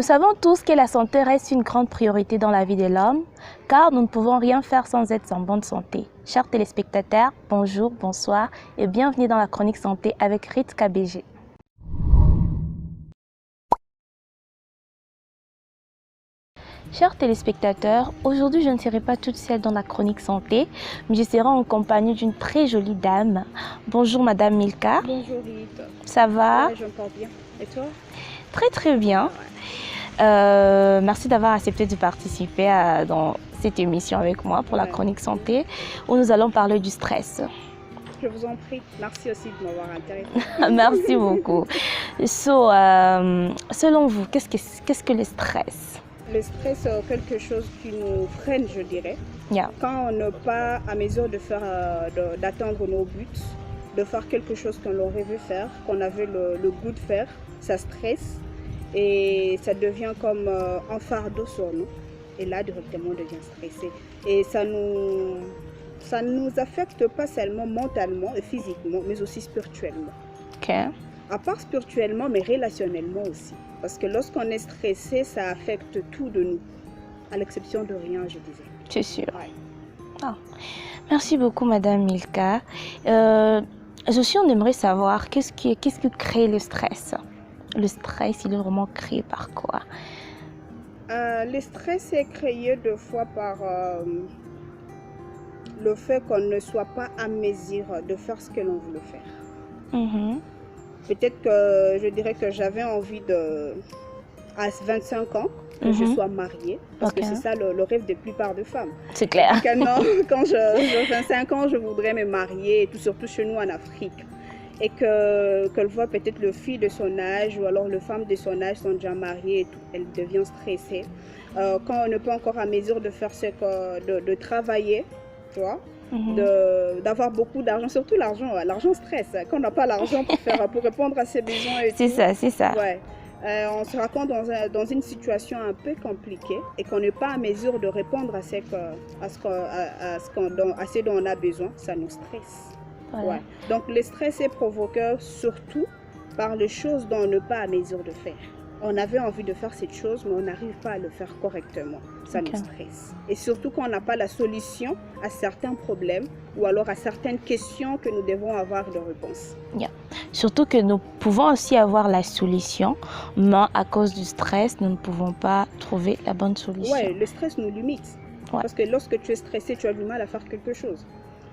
savons tous que la santé reste une grande priorité dans la vie de l'homme, car nous ne pouvons rien faire sans être en bonne santé. Chers téléspectateurs, bonjour, bonsoir et bienvenue dans la chronique santé avec Rit KBG. Chers téléspectateurs, aujourd'hui je ne serai pas toute seule dans la chronique santé, mais je serai en compagnie d'une très jolie dame. Bonjour Madame Milka. Bonjour Rita. Ça va? Ouais, je me porte bien. Et toi? Très très bien. Merci d'avoir accepté de participer dans cette émission avec moi pour la chronique santé, où nous allons parler du stress. Je vous en prie. Merci aussi de m'avoir intéressée. Merci beaucoup. Selon vous, qu'est-ce que le stress? Le stress, c'est quelque chose qui nous freine, je dirais. Yeah. Quand on n'est pas à mesure de faire, d'atteindre nos buts, de faire quelque chose qu'on aurait vu faire, qu'on avait le goût de faire, ça stresse et ça devient comme un fardeau sur nous. Et là, directement, on devient stressé. Et ça nous affecte pas seulement mentalement et physiquement, mais aussi spirituellement. Ok. À part spirituellement, mais relationnellement aussi. Parce que lorsqu'on est stressé, ça affecte tout de nous, à l'exception de rien, je disais. C'est sûr. Ouais. Ah. Merci beaucoup, Madame Milka. Aussi, on aimerait savoir qu'est-ce qui crée le stress. Le stress, il est vraiment créé par quoi? Le stress est créé deux fois par le fait qu'on ne soit pas à mesure de faire ce que l'on veut faire. Peut-être que je dirais que j'avais envie à 25 ans, que je sois mariée, parce que c'est ça le rêve de plupart de femmes. C'est clair. Quand j'ai 25 ans, je voudrais me marier, et tout, surtout chez nous en Afrique. Et qu'elle voit peut-être le fille de son âge ou alors les femmes de son âge sont déjà mariées et tout, elle devient stressée. Quand on n'est pas encore à mesure de faire de travailler, tu vois, d'avoir beaucoup d'argent, surtout l'argent stresse. Quand on n'a pas l'argent pour répondre à ses besoins et c'est ça, c'est ça. Ouais. On se raconte dans une situation un peu compliquée et qu'on n'est pas à mesure de répondre à ce dont on a besoin, ça nous stresse. Voilà. Ouais. Donc le stress est provoqué surtout par les choses dont on n'est pas à mesure de faire. On avait envie de faire cette chose, mais on n'arrive pas à le faire correctement. Ça nous stresse. Et surtout quand on n'a pas la solution à certains problèmes ou alors à certaines questions que nous devons avoir de réponse. Yeah. Surtout que nous pouvons aussi avoir la solution, mais à cause du stress, nous ne pouvons pas trouver la bonne solution. Oui, le stress nous limite. Ouais. Parce que lorsque tu es stressé, tu as du mal à faire quelque chose.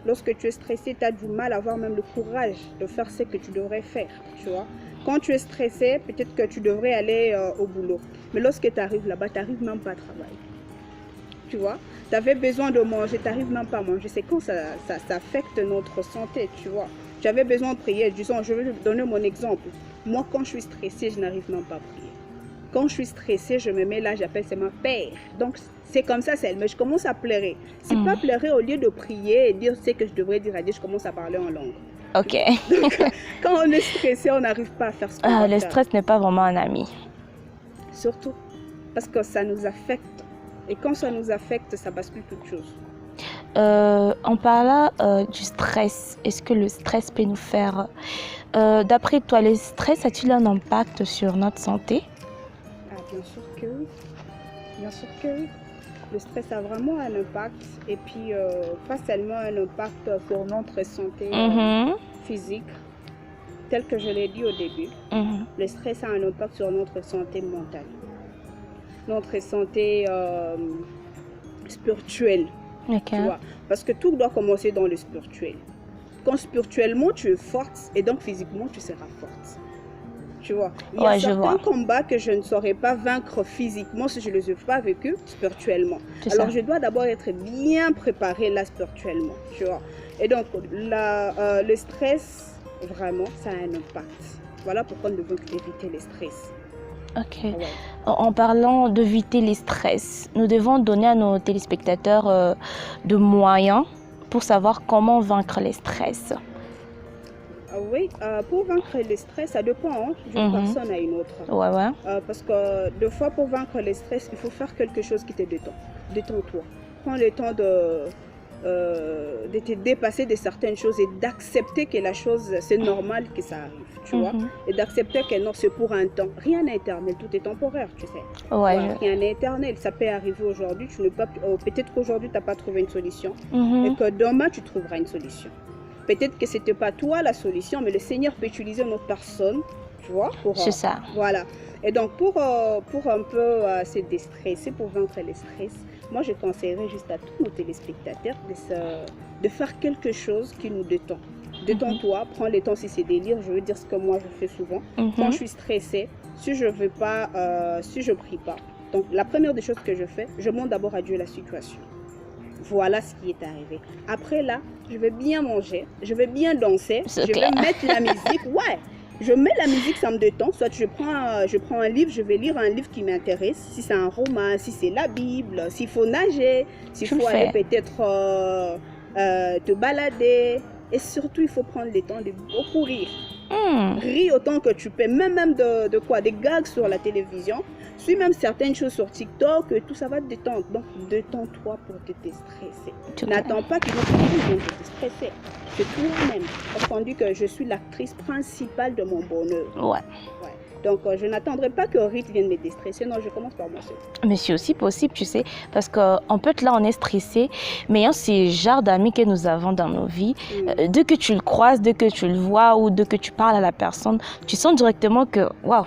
Lorsque tu es stressé, tu as du mal à avoir même le courage de faire ce que tu devrais faire, tu vois. Quand tu es stressé, peut-être que tu devrais aller au boulot. Mais lorsque tu arrives là-bas, tu n'arrives même pas à travailler. Tu vois, tu avais besoin de manger, tu n'arrives même pas à manger. C'est quand ça affecte notre santé, tu vois. Tu avais besoin de prier. Disons, je vais te donner mon exemple. Moi, quand je suis stressée, je n'arrive même pas à prier. Quand je suis stressée, je me mets là, j'appelle c'est ma père. Donc, c'est comme ça, mais je commence à pleurer. C'est pas pleurer au lieu de prier et dire ce que je devrais dire à Dieu, je commence à parler en langue. Ok. Donc, quand on est stressé, on n'arrive pas à faire ce qu'on doit le faire. stress n'est pas vraiment un ami. Surtout parce que ça nous affecte. Et quand ça nous affecte, ça bascule toute chose. On parle du stress. Est-ce que le stress peut nous faire... D'après toi, le stress a-t-il un impact sur notre santé? Bien sûr que oui. Bien sûr que oui. Le stress a vraiment un impact. Et puis, pas seulement un impact sur notre santé physique, tel que je l'ai dit au début. Le stress a un impact sur notre santé mentale. Notre santé spirituelle. Okay. Tu vois? Parce que tout doit commencer dans le spirituel. Quand spirituellement tu es forte et donc physiquement tu seras forte. Tu vois? Il y a certains combats que je ne saurais pas vaincre physiquement si je ne les ai pas vécus spirituellement. Alors je dois d'abord être bien préparée là spirituellement. Tu vois? Et donc le stress, vraiment, ça a un impact. Voilà pourquoi nous devons éviter le stress. Ok. Ouais. En parlant d'éviter les stress, nous devons donner à nos téléspectateurs de moyens pour savoir comment vaincre les stress. Oui, pour vaincre le stress, ça dépend d'une personne à une autre. Ouais. Parce que deux fois, pour vaincre le stress, il faut faire quelque chose qui te détend. Détends-toi. Prends le temps de te dépasser de certaines choses et d'accepter que la chose, c'est normal que ça arrive, tu vois. Et d'accepter que non, c'est pour un temps. Rien n'est éternel, tout est temporaire, tu sais. Ouais, Rien n'est éternel. Ça peut arriver aujourd'hui, tu ne peux pas, peut-être qu'aujourd'hui, tu n'as pas trouvé une solution et que demain, tu trouveras une solution. Peut-être que ce n'était pas toi la solution, mais le Seigneur peut utiliser une autre personne, tu vois. C'est ça. Voilà. Et donc, pour un peu se déstresser, pour vaincre le stress, moi, je conseillerais juste à tous nos téléspectateurs de faire quelque chose qui nous détend. Détends-toi, prends le temps si c'est délire. Je veux dire ce que moi, je fais souvent. Quand je suis stressée, si je veux pas, si je prie pas. Donc, la première des choses que je fais, je montre d'abord à Dieu la situation. Voilà ce qui est arrivé. Après là, je vais bien manger, je vais bien danser, je vais mettre la musique. Ouais. Je mets la musique, ça me détend. Soit je prends un livre, je vais lire un livre qui m'intéresse. Si c'est un roman, si c'est la Bible, s'il faut nager, s'il faut aller peut-être te balader. Et surtout, il faut prendre le temps de beaucoup rire. Ris autant que tu peux, même de quoi, des gags sur la télévision. Suis même certaines choses sur TikTok, tout ça va te détendre. Donc, détends-toi pour te déstresser. N'attends pas qu'ils vont te déstresser. C'est toi-même. Parce qu'on dit que je suis l'actrice principale de mon bonheur. Ouais. Donc, je n'attendrai pas que Rith vienne me déstresser. Non, je commence par moi seule. Mais c'est aussi possible, tu sais, parce qu'en peut là, on est stressé, mais il y a ces genres d'amis que nous avons dans nos vies. Dès que tu le croises, dès que tu le vois ou dès que tu parles à la personne, tu sens directement que, waouh,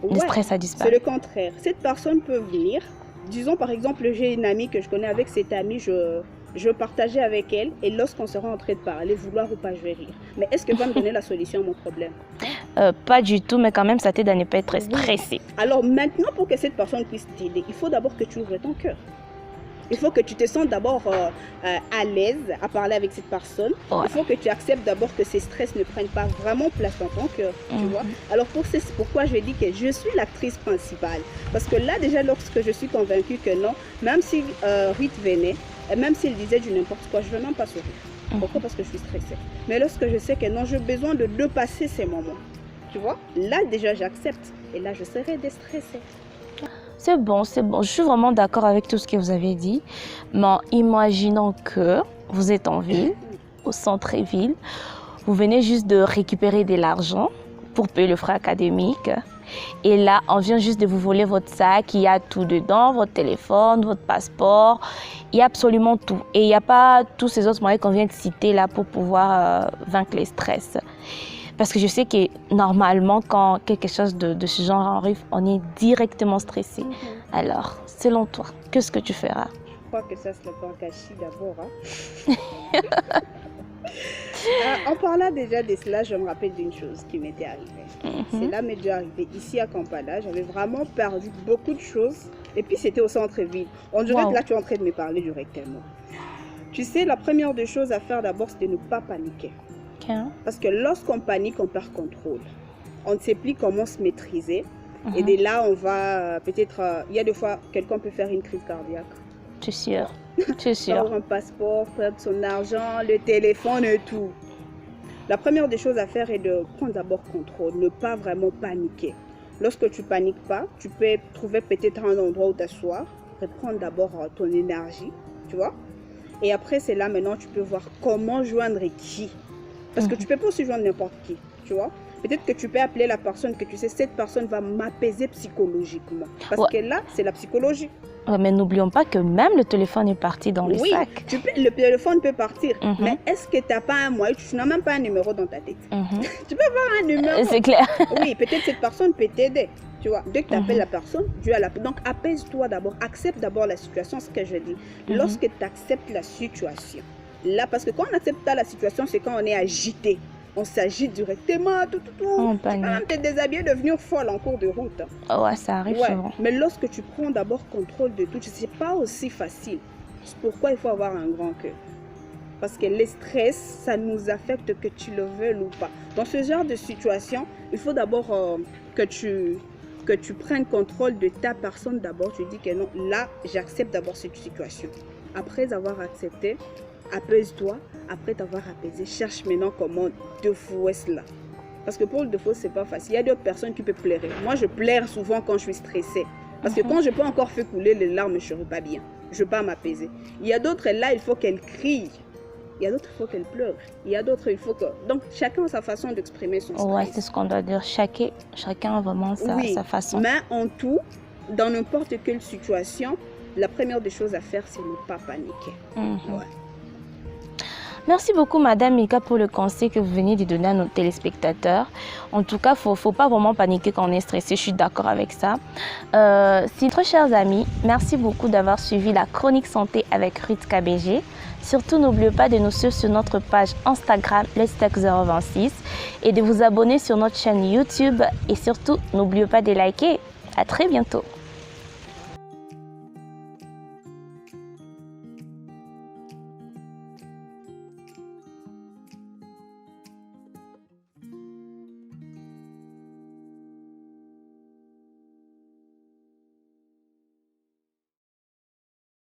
le stress a disparu. C'est le contraire. Cette personne peut venir. Disons, par exemple, j'ai une amie que je connais. Avec cette amie, je partageais avec elle. Et lorsqu'on sera en train de parler, vouloir ou pas, je vais rire. Mais est-ce qu'elle va me donner la solution à mon problème? Pas du tout, mais quand même, ça t'aide à ne pas être stressé. Alors maintenant, pour que cette personne puisse t'aider, il faut d'abord que tu ouvres ton cœur. Il faut que tu te sentes d'abord à l'aise à parler avec cette personne. Il faut que tu acceptes d'abord que ces stress ne prennent pas vraiment place dans ton cœur. Tu vois? Alors c'est pourquoi je dis que je suis l'actrice principale. Parce que là déjà, lorsque je suis convaincue que non, même si Rith venait, et même s'il disait du n'importe quoi, je ne vais même pas sourire. Pourquoi? Parce que je suis stressée. Mais lorsque je sais que non, j'ai besoin de dépasser ces moments. Tu vois? Là déjà, j'accepte. Et là, je serai déstressée. C'est bon, c'est bon. Je suis vraiment d'accord avec tout ce que vous avez dit. Mais imaginons que vous êtes en ville, au centre-ville. Vous venez juste de récupérer de l'argent pour payer le frais académique. Et là, on vient juste de vous voler votre sac. Il y a tout dedans, votre téléphone, votre passeport. Il y a absolument tout. Et il n'y a pas tous ces autres moyens qu'on vient de citer là pour pouvoir vaincre les stress. Parce que je sais que normalement, quand quelque chose de ce genre arrive, on est directement stressé. Alors, selon toi, qu'est-ce que tu feras? Je crois que ça, c'est le plan caché d'abord. En parlant déjà de cela, je me rappelle d'une chose qui m'était arrivée. Cela m'est déjà arrivé ici à Kampala. J'avais vraiment perdu beaucoup de choses. Et puis, c'était au centre-ville. On dirait que là, tu es en train de me parler directement. Tu sais, la première des choses à faire d'abord, c'est de ne pas paniquer. Parce que lorsqu'on panique, on perd contrôle. On ne sait plus comment se maîtriser. Et de là, on va peut-être... il y a des fois, quelqu'un peut faire une crise cardiaque. Tu es sûr? Tu es sûr? Avoir un passeport, perdre son argent, le téléphone et tout. La première des choses à faire est de prendre d'abord contrôle, ne pas vraiment paniquer. Lorsque tu ne paniques pas, tu peux trouver peut-être un endroit où t'asseoir, reprendre d'abord ton énergie, tu vois. Et après, c'est là maintenant, tu peux voir comment joindre qui. Parce que tu ne peux pas aussi joindre n'importe qui, tu vois. Peut-être que tu peux appeler la personne que tu sais, cette personne va m'apaiser psychologiquement. Parce que là, c'est la psychologie. Mais n'oublions pas que même le téléphone est parti dans le sac. Oui, le téléphone peut partir. Mais est-ce que tu n'as pas un moyen? Tu n'as même pas un numéro dans ta tête. Tu peux avoir un numéro. C'est clair. Oui, peut-être cette personne peut t'aider. Tu vois, dès que tu appelles la personne, Dieu a la... Donc, apaise-toi d'abord. Accepte d'abord la situation, ce que je dis. Lorsque tu acceptes la situation, là, parce que quand on accepte pas la situation, c'est quand on est agité. On s'agite directement, tout. Tu peux même te déshabiller, devenir folle en cours de route. Ouais, ça arrive souvent. Mais lorsque tu prends d'abord contrôle de tout, c'est pas aussi facile. C'est pourquoi il faut avoir un grand cœur. Parce que le stress, ça nous affecte que tu le veuilles ou pas. Dans ce genre de situation, il faut d'abord que tu prennes contrôle de ta personne d'abord. Tu dis que non, là, j'accepte d'abord cette situation. Après avoir accepté, apaise-toi. Après t'avoir apaisé, cherche maintenant comment défouer cela. Parce que pour le défaut, c'est pas facile. Il y a d'autres personnes qui peuvent pleurer. Moi, je pleure souvent quand je suis stressée. Parce que quand je peux encore faire couler les larmes, je ne serai pas bien. je bats m'apaiser. Il y a d'autres, là, il faut qu'elle crie. Il y a d'autres, il faut qu'elle pleure. Il y a d'autres, il faut que... Donc, chacun a sa façon d'exprimer son stress. Ouais, c'est ce qu'on doit dire. Chacun a vraiment sa façon. Mais en tout, dans n'importe quelle situation, la première des choses à faire, c'est ne pas paniquer. Ouais. Merci beaucoup, Madame Mika, pour le conseil que vous venez de donner à nos téléspectateurs. En tout cas, il ne faut pas vraiment paniquer quand on est stressé. Je suis d'accord avec ça. Très chers amis, merci beaucoup d'avoir suivi la chronique santé avec Ruth KBG. Surtout, n'oubliez pas de nous suivre sur notre page Instagram, LetsTalk026 et de vous abonner sur notre chaîne YouTube. Et surtout, n'oubliez pas de liker. À très bientôt.